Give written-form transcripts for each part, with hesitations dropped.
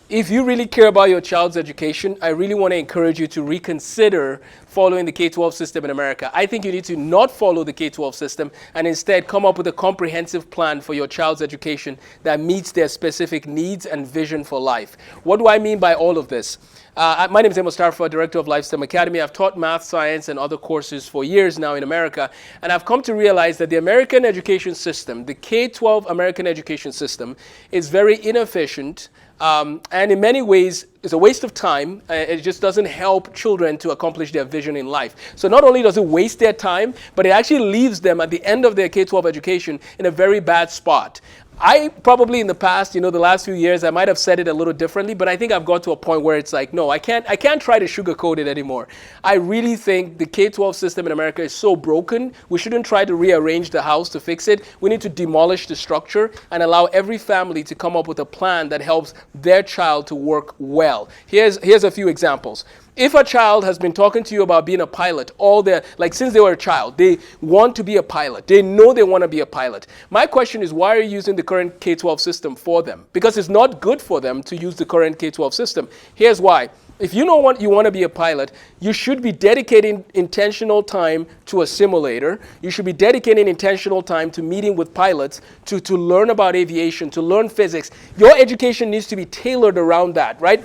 If you really care about your child's education, I really want to encourage you to reconsider following the K-12 system in America. I think you need to not follow the K-12 system and instead come up with a comprehensive plan for your child's education that meets their specific needs and vision for life. What do I mean by all of this? My name is Amos, Tarfa, Director of LifeSTEM Academy. I've taught math, science, and other courses for years now in America, and I've come to realize that the American education system, the K-12 American education system, is very inefficient, and in many ways it's a waste of time. It just doesn't help children to accomplish their vision in life. So not only does it waste their time, but it actually leaves them at the end of their K-12 education in a very bad spot. I probably in the past, the last few years, I might have said it a little differently, but I think I've got to a point where it's like, no, I can't try to sugarcoat it anymore. I really think the K-12 system in America is so broken, we shouldn't try to rearrange the house to fix it. We need to demolish the structure and allow every family to come up with a plan that helps their child to work well. Here's a few examples. If a child has been talking to you about being a pilot since they were a child, they want to be a pilot. They know they want to be a pilot. My question is, why are you using the current K-12 system for them? Because it's not good for them to use the current K-12 system. Here's why. If you want to be a pilot, you should be dedicating intentional time to a simulator. You should be dedicating intentional time to meeting with pilots, to learn about aviation, to learn physics. Your education needs to be tailored around that, right?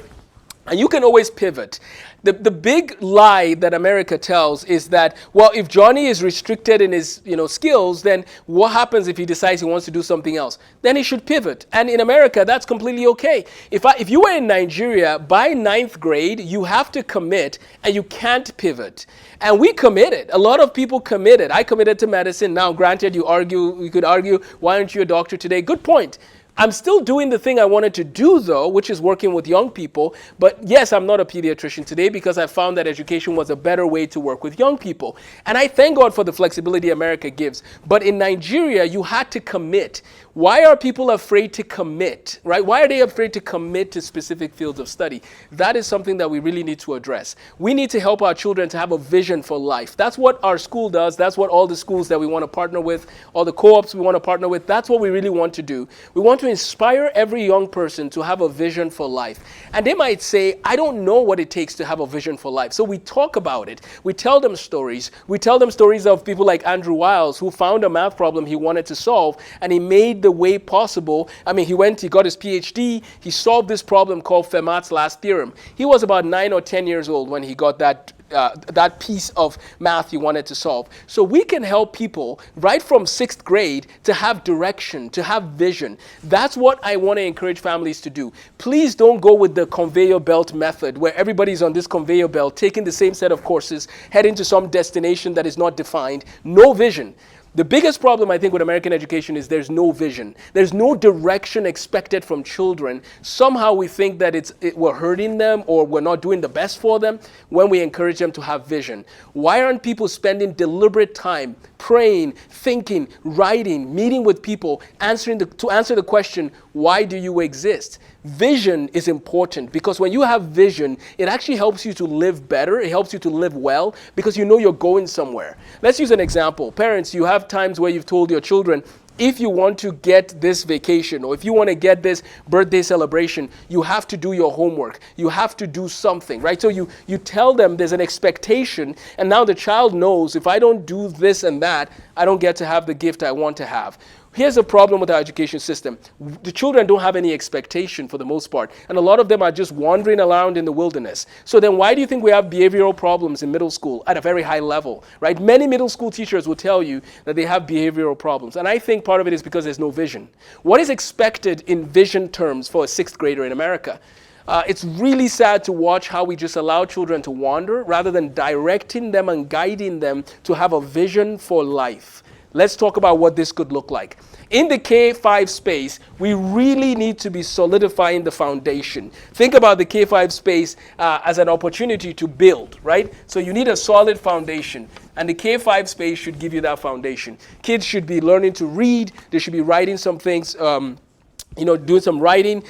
And you can always pivot. The big lie that America tells is that, well, if Johnny is restricted in his skills, then what happens if he decides he wants to do something else? Then he should pivot. And in America, that's completely okay. If you were in Nigeria, by 9th grade, you have to commit and you can't pivot. And we committed. A lot of people committed. I committed to medicine. Now, granted, you could argue, why aren't you a doctor today? Good point. I'm still doing the thing I wanted to do, though, which is working with young people. But yes, I'm not a pediatrician today because I found that education was a better way to work with young people. And I thank God for the flexibility America gives. But in Nigeria, you had to commit. Why are people afraid to commit, right? Why are they afraid to commit to specific fields of study? That is something that we really need to address. We need to help our children to have a vision for life. That's what our school does. That's what all the schools that we want to partner with, all the co-ops we want to partner with, that's what we really want to do. We want to inspire every young person to have a vision for life. And they might say, I don't know what it takes to have a vision for life. So we talk about it. We tell them stories. We tell them stories of people like Andrew Wiles, who found a math problem he wanted to solve, and he made the way possible. He got his PhD. He solved this problem called Fermat's last theorem. He was about 9 or 10 years old when he got that piece of math he wanted to solve. So we can help people right from 6th grade to have direction, to have vision. That's what I want to encourage families to do. Please don't go with the conveyor belt method where everybody's on this conveyor belt taking the same set of courses, heading to some destination that is not defined, no vision. The biggest problem, I think, with American education is there's no vision. There's no direction expected from children. Somehow we think that we're hurting them or we're not doing the best for them when we encourage them to have vision. Why aren't people spending deliberate time praying, thinking, writing, meeting with people, to answer the question, why do you exist? Vision is important because when you have vision, it actually helps you to live better. It helps you to live well because you know you're going somewhere. Let's use an example. Parents, you have times where you've told your children, if you want to get this vacation or if you want to get this birthday celebration, you have to do your homework. You have to do something, right? So you tell them there's an expectation, and now the child knows if I don't do this and that, I don't get to have the gift I want to have. Here's a problem with our education system. The children don't have any expectation for the most part, and a lot of them are just wandering around in the wilderness. So then why do you think we have behavioral problems in middle school at a very high level, right? Many middle school teachers will tell you that they have behavioral problems, and I think part of it is because there's no vision. What is expected in vision terms for a 6th grader in America? It's really sad to watch how we just allow children to wander rather than directing them and guiding them to have a vision for life. Let's talk about what this could look like. In the K-5 space, we really need to be solidifying the foundation. Think about the K-5 space as an opportunity to build, right? So you need a solid foundation, and the K-5 space should give you that foundation. Kids should be learning to read. They should be writing some things doing some writing.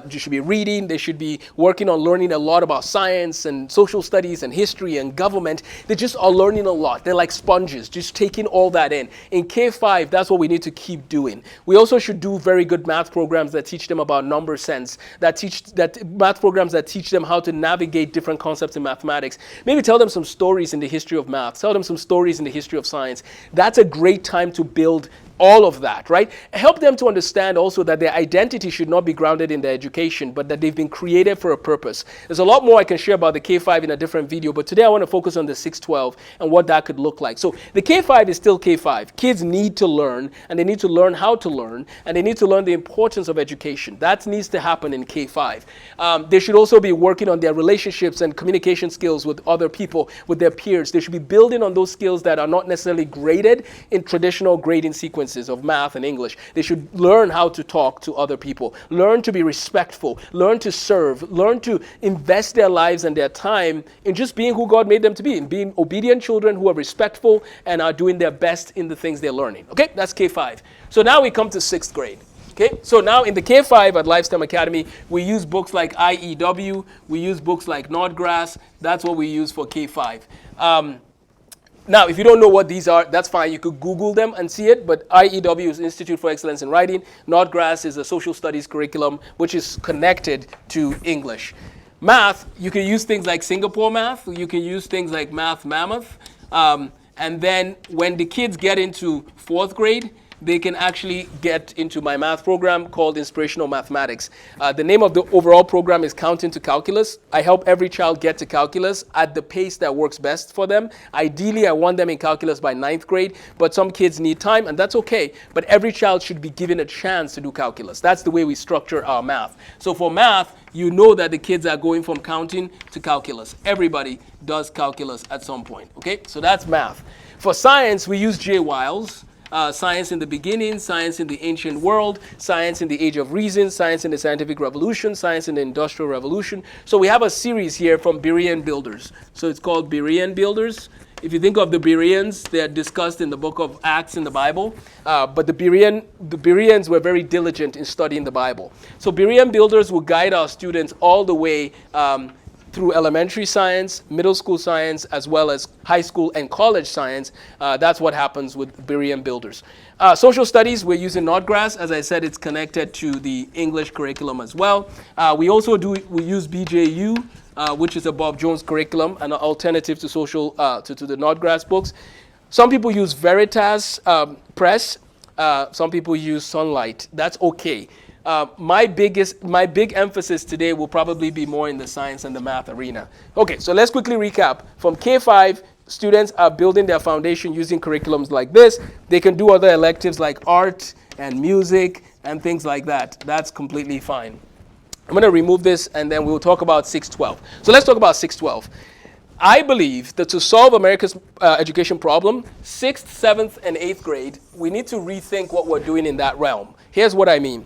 You should be reading. They should be working on learning a lot about science and social studies and history and government. They just are learning a lot. They're like sponges, just taking all that in. In K-5, that's what we need to keep doing. We also should do very good math programs that teach them about number sense, math programs that teach them how to navigate different concepts in mathematics. Maybe tell them some stories in the history of math. Tell them some stories in the history of science. That's a great time to build all of that, right? Help them to understand also that their identity should not be grounded in their education, but that they've been created for a purpose. There's a lot more I can share about the K-5 in a different video, but today I want to focus on the 612 and what that could look like. So the K-5 is still K-5. Kids need to learn, and they need to learn how to learn, and they need to learn the importance of education. That needs to happen in K-5. They should also be working on their relationships and communication skills with other people, with their peers. They should be building on those skills that are not necessarily graded in traditional grading sequences of math and English. They should learn how to talk to other people, learn to be respectful, learn to serve, learn to invest their lives and their time in just being who God made them to be, in being obedient children who are respectful and are doing their best in the things they're learning. Okay, that's K-5. So now we come to 6th grade. Okay, so now in the K-5 at Lifestem Academy, we use books like IEW, we use books like Nordgrass. That's what we use for K-5. Now, if you don't know what these are, that's fine. You could Google them and see it. But IEW is Institute for Excellence in Writing. Nordgrass is a social studies curriculum, which is connected to English. Math, you can use things like Singapore Math. You can use things like Math Mammoth. And then when the kids get into 4th grade, they can actually get into my math program called Inspirational Mathematics. The name of the overall program is Counting to Calculus. I help every child get to calculus at the pace that works best for them. Ideally, I want them in calculus by 9th grade, but some kids need time, and that's okay. But every child should be given a chance to do calculus. That's the way we structure our math. So for math, you know that the kids are going from counting to calculus. Everybody does calculus at some point, okay? So that's math. For science, we use J. Wiles. Science in the beginning, science in the ancient world, science in the age of reason, science in the scientific revolution, science in the industrial revolution. So we have a series here from Berean builders. So it's called Berean builders. If you think of the Bereans, they are discussed in the book of Acts in the Bible. But the Bereans were very diligent in studying the Bible. So Berean builders will guide our students all the way through elementary science, middle school science, as well as high school and college science. That's what happens with Berean builders. Social studies, we're using Nordgrass. As I said, it's connected to the English curriculum as well. We use BJU, which is a Bob Jones curriculum, an alternative to to the Nordgrass books. Some people use Veritas Press. Some people use Sunlight. That's okay. My big emphasis today will probably be more in the science and the math arena. Okay, so let's quickly recap. From K-5, students are building their foundation using curriculums like this. They can do other electives like art and music and things like that. That's completely fine. I'm going to remove this and then we'll talk about 612. So let's talk about 612. I believe that to solve America's education problem, 6th, 7th, and 8th grade, we need to rethink what we're doing in that realm. Here's what I mean.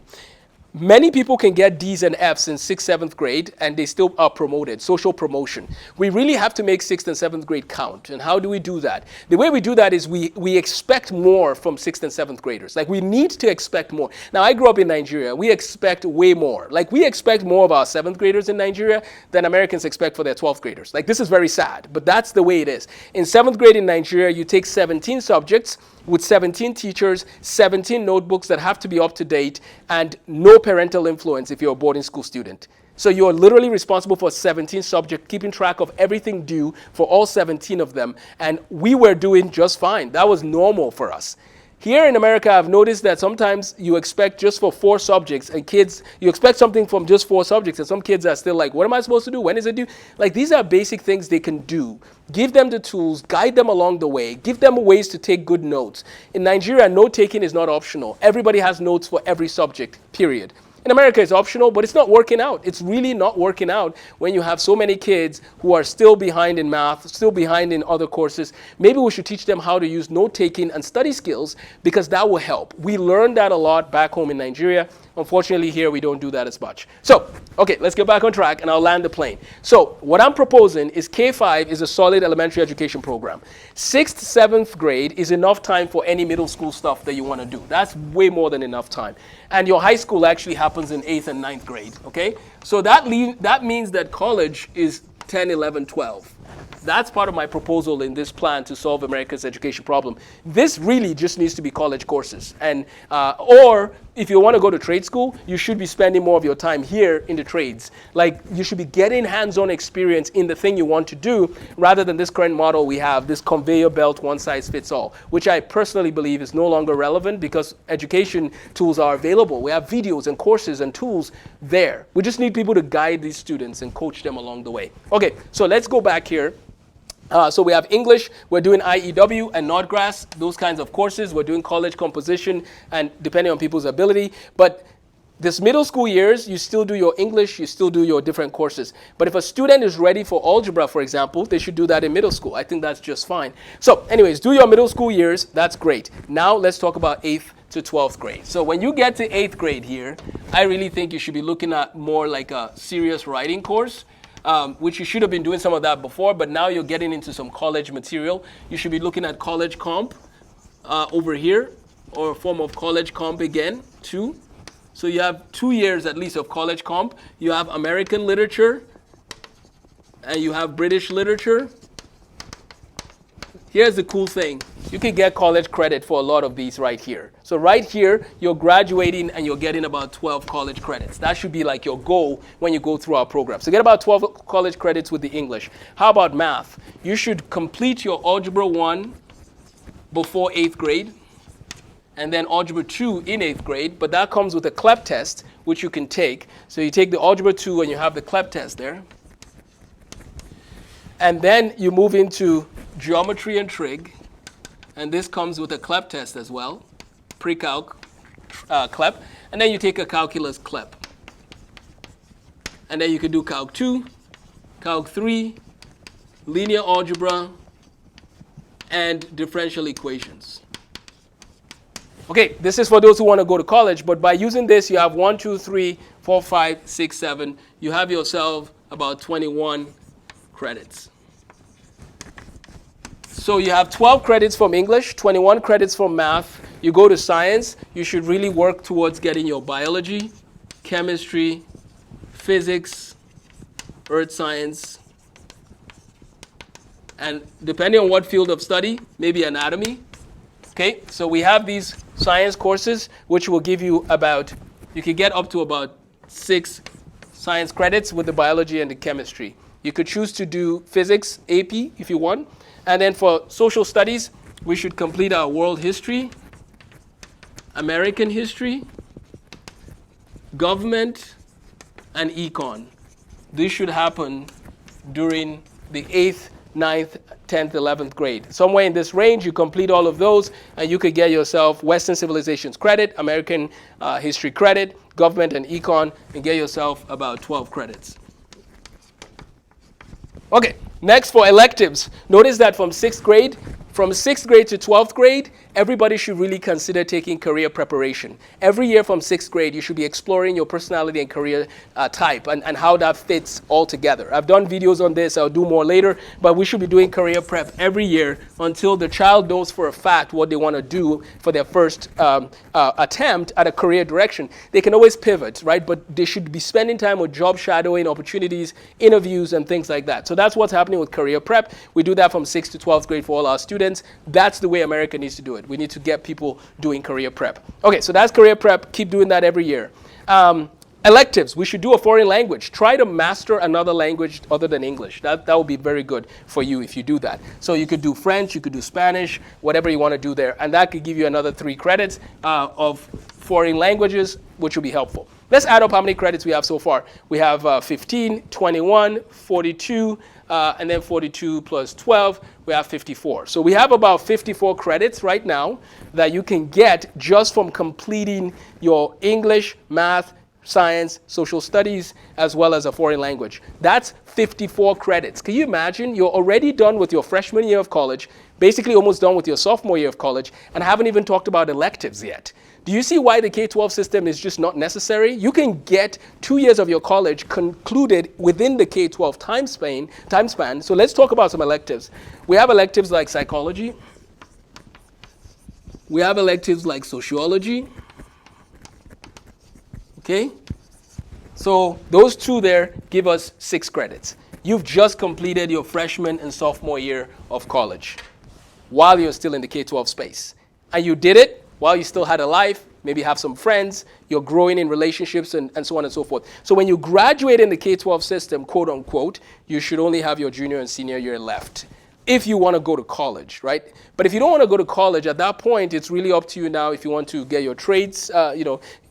Many people can get D's and F's in 6th, 7th grade, and they still are promoted, social promotion. We really have to make 6th and 7th grade count. And how do we do that? The way we do that is we expect more from 6th and 7th graders. Like, we need to expect more. Now, I grew up in Nigeria. We expect way more. Like, we expect more of our 7th graders in Nigeria than Americans expect for their 12th graders. Like, this is very sad, but that's the way it is. In 7th grade in Nigeria, you take 17 subjects, with 17 teachers, 17 notebooks that have to be up to date, and no parental influence if you're a boarding school student. So you're literally responsible for 17 subjects, keeping track of everything due for all 17 of them. And we were doing just fine. That was normal for us. Here in America, I've noticed that sometimes you expect just for 4 subjects, and you expect something from just 4 subjects, and some kids are still like, what am I supposed to do? When is it due? Like, these are basic things they can do. Give them the tools, guide them along the way, give them ways to take good notes. In Nigeria, note taking is not optional. Everybody has notes for every subject, period. In America, it's optional, but it's not working out. It's really not working out when you have so many kids who are still behind in math, still behind in other courses. Maybe we should teach them how to use note-taking and study skills, because that will help. We learned that a lot back home in Nigeria. Unfortunately, here we don't do that as much. So, okay, let's get back on track and I'll land the plane. So, what I'm proposing is K-5 is a solid elementary education program. 6th, 7th grade is enough time for any middle school stuff that you want to do. That's way more than enough time. And your high school actually happens in 8th and 9th grade, okay? So that means that college is 10, 11, 12. That's part of my proposal in this plan to solve America's education problem. This really just needs to be college courses. And or if you want to go to trade school, you should be spending more of your time here in the trades. Like, you should be getting hands-on experience in the thing you want to do, rather than this current model we have, this conveyor belt, one size fits all, which I personally believe is no longer relevant because education tools are available. We have videos and courses and tools there. We just need people to guide these students and coach them along the way. Okay, so let's go back here. So we have English, we're doing IEW and Nordgrass, those kinds of courses. We're doing college composition and depending on people's ability. But this middle school years, you still do your English, you still do your different courses. But if a student is ready for algebra, for example, they should do that in middle school. I think that's just fine. So anyways, do your middle school years, that's great. Now let's talk about 8th to 12th grade. So when you get to 8th grade here, I really think you should be looking at more like a serious writing course. Which you should have been doing some of that before, but now you're getting into some college material. You should be looking at college comp over here, or a form of college comp again, too. So you have 2 years at least of college comp. You have American literature, and you have British literature. Here's the cool thing. You can get college credit for a lot of these right here. So right here, you're graduating and you're getting about 12 college credits. That should be like your goal when you go through our program. So get about 12 college credits with the English. How about math? You should complete your Algebra 1 before 8th grade, and then Algebra 2 in 8th grade, but that comes with a CLEP test, which you can take. So you take the Algebra 2 and you have the CLEP test there. And then you move into geometry and trig, and this comes with a CLEP test as well, pre-calc CLEP, and then you take a calculus CLEP. And then you can do Calc 2, Calc 3, linear algebra, and differential equations. Okay, this is for those who want to go to college, but by using this, you have 1, 2, 3, 4, 5, 6, 7. You have yourself about 21 credits. So you have 12 credits from English, 21 credits from math. You go to science, you should really work towards getting your biology, chemistry, physics, earth science, and depending on what field of study, maybe anatomy. Okay, so we have these science courses, which will give you about, you can get up to about 6 science credits with the biology and the chemistry. You could choose to do physics, AP, if you want. And then for social studies, we should complete our world history, American history, government, and econ. This should happen during the 8th, 9th, 10th, 11th grade. Somewhere in this range, you complete all of those, and you could get yourself Western civilizations credit, American history credit, government, and econ, and get yourself about 12 credits. Okay, next for electives. Notice that from 6th grade to 12th grade, everybody should really consider taking career preparation. Every year from 6th grade, you should be exploring your personality and career type and how that fits all together. I've done videos on this. I'll do more later, but we should be doing career prep every year until the child knows for a fact what they want to do for their first attempt at a career direction. They can always pivot, right? But they should be spending time with job shadowing, opportunities, interviews, and things like that. So that's what's happening with career prep. We do that from 6th to 12th grade for all our students. That's the way America needs to do it. We need to get people doing career prep. Okay, so that's career prep. Keep doing that every year. Electives, we should do a foreign language. Try to master another language other than English. That will be very good for you if you do that. So you could do French, you could do Spanish, whatever you want to do there. And that could give you another 3 credits of foreign languages, which will be helpful. Let's add up how many credits we have so far. We have 15, 21, 42, and then 42 plus 12, we have 54. So we have about 54 credits right now that you can get just from completing your English, math, science, social studies, as well as a foreign language. That's 54 credits. Can you imagine? You're already done with your freshman year of college, basically almost done with your sophomore year of college, and haven't even talked about electives yet. Do you see why the K-12 system is just not necessary? You can get 2 years of your college concluded within the K-12 time span. So let's talk about some electives. We have electives like psychology. We have electives like sociology. Okay? So those two there give us 6 credits. You've just completed your freshman and sophomore year of college while you're still in the K-12 space. And you did it while you still had a life, maybe have some friends, you're growing in relationships and so on and so forth. So when you graduate in the K-12 system, quote unquote, you should only have your junior and senior year left if you want to go to college, right? But if you don't want to go to college, at that point, it's really up to you now if you want to get your trades,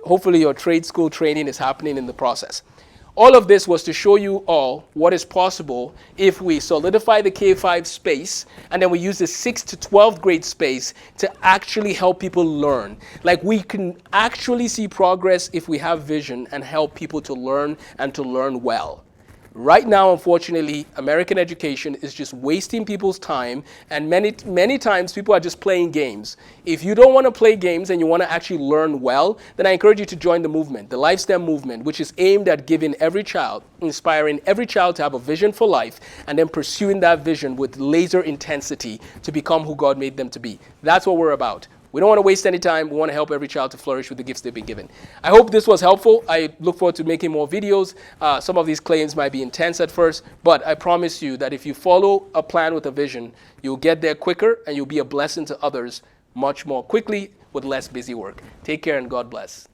hopefully your trade school training is happening in the process. All of this was to show you all what is possible if we solidify the K-5 space and then we use the 6th to 12th grade space to actually help people learn. Like we can actually see progress if we have vision and help people to learn and to learn well. Right now, unfortunately, American education is just wasting people's time, and many times people are just playing games. If you don't want to play games and you want to actually learn well, then I encourage you to join the movement, the LifeSTEM movement, which is aimed at giving every child, inspiring every child to have a vision for life, and then pursuing that vision with laser intensity to become who God made them to be. That's what we're about. We don't want to waste any time. We want to help every child to flourish with the gifts they've been given. I hope this was helpful. I look forward to making more videos. Some of these claims might be intense at first, but I promise you that if you follow a plan with a vision, you'll get there quicker and you'll be a blessing to others much more quickly with less busy work. Take care and God bless.